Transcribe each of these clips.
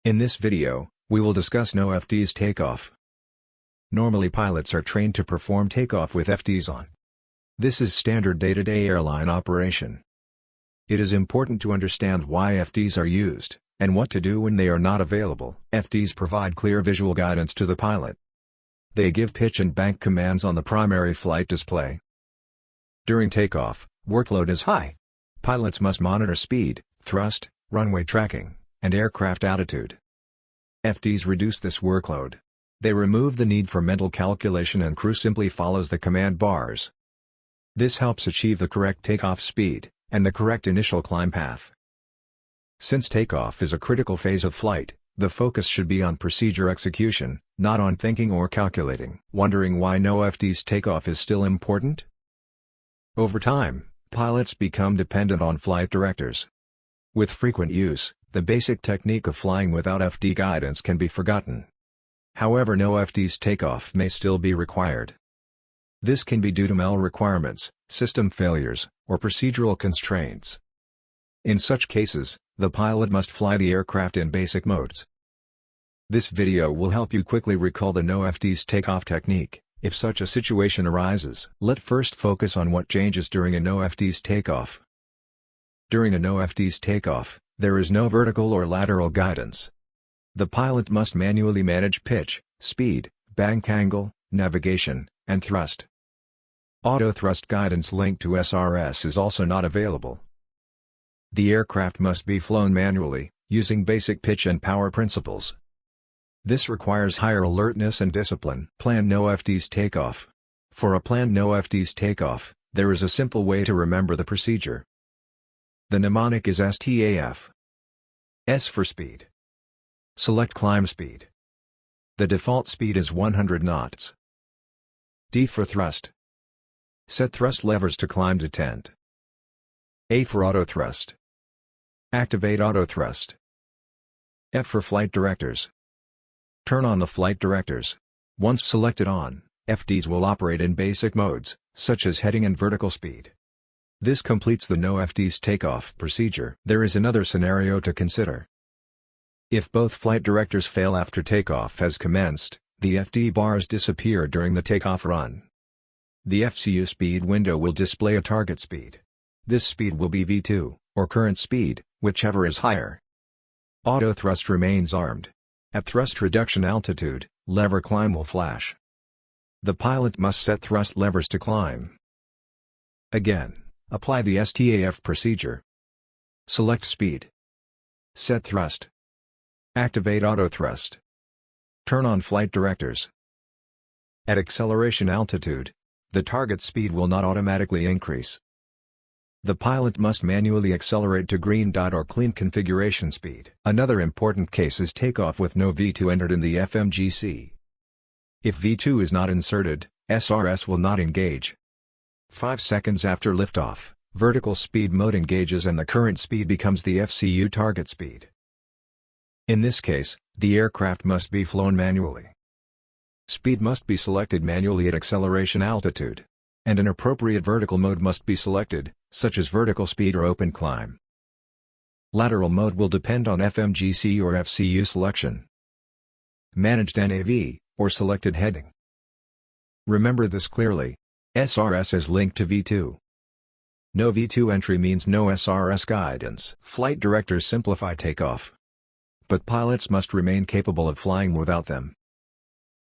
In this video, we will discuss no FTs takeoff. Normally pilots are trained to perform takeoff with FTs on. This is standard day-to-day airline operation. It is important to understand why FTs are used, and what to do when they are not available. FTs provide clear visual guidance to the pilot. They give pitch and bank commands on the primary flight display. During takeoff, workload is high. Pilots must monitor speed, thrust, runway tracking, and aircraft altitude. FTs reduce this workload. They remove the need for mental calculation and crew simply follows the command bars. This helps achieve the correct takeoff speed, and the correct initial climb path. Since takeoff is a critical phase of flight, the focus should be on procedure execution, not on thinking or calculating. Wondering why no FTs takeoff is still important? Over time, pilots become dependent on flight directors. With frequent use, the basic technique of flying without FT guidance can be forgotten. However, no FTs takeoff may still be required. This can be due to MEL requirements, system failures, or procedural constraints. In such cases, the pilot must fly the aircraft in basic modes. This video will help you quickly recall the no FTs takeoff technique, if such a situation arises. Let's first focus on what changes during a no FTs takeoff. During a no FTs takeoff, there is no vertical or lateral guidance. The pilot must manually manage pitch, speed, bank angle, navigation, and thrust. Auto thrust guidance linked to SRS is also not available. The aircraft must be flown manually, using basic pitch and power principles. This requires higher alertness and discipline. Planned no FTs takeoff. For a planned no FTs takeoff, there is a simple way to remember the procedure. The mnemonic is STAF. S for speed. Select climb speed. The default speed is 100 knots. D for thrust. Set thrust levers to climb detent. A for auto thrust. Activate auto thrust. F for flight directors. Turn on the flight directors. Once selected on, FTs will operate in basic modes, such as heading and vertical speed. This completes the no FTs takeoff procedure. There is another scenario to consider. If both flight directors fail after takeoff has commenced, the FT bars disappear during the takeoff run. The FCU speed window will display a target speed. This speed will be V2, or current speed, whichever is higher. Auto thrust remains armed. At thrust reduction altitude, lever climb will flash. The pilot must set thrust levers to climb. Again, apply the STAF procedure. Select speed. Set thrust. Activate auto thrust. Turn on flight directors. At acceleration altitude, the target speed will not automatically increase. The pilot must manually accelerate to green dot or clean configuration speed. Another important case is takeoff with no V2 entered in the FMGC. If V2 is not inserted, SRS will not engage. 5 seconds after liftoff, vertical speed mode engages and the current speed becomes the FCU target speed. In this case, the aircraft must be flown manually. Speed must be selected manually at acceleration altitude. And an appropriate vertical mode must be selected, such as vertical speed or open climb. Lateral mode will depend on FMGC or FCU selection. Managed NAV, or selected heading. Remember this clearly. SRS is linked to V2. No V2 entry means no SRS guidance. Flight directors simplify takeoff. But pilots must remain capable of flying without them.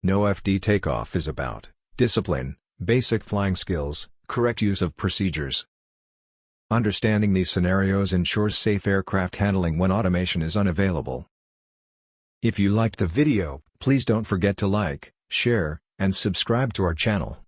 No FT takeoff is about discipline, basic flying skills, correct use of procedures. Understanding these scenarios ensures safe aircraft handling when automation is unavailable. If you liked the video, please don't forget to like, share, and subscribe to our channel.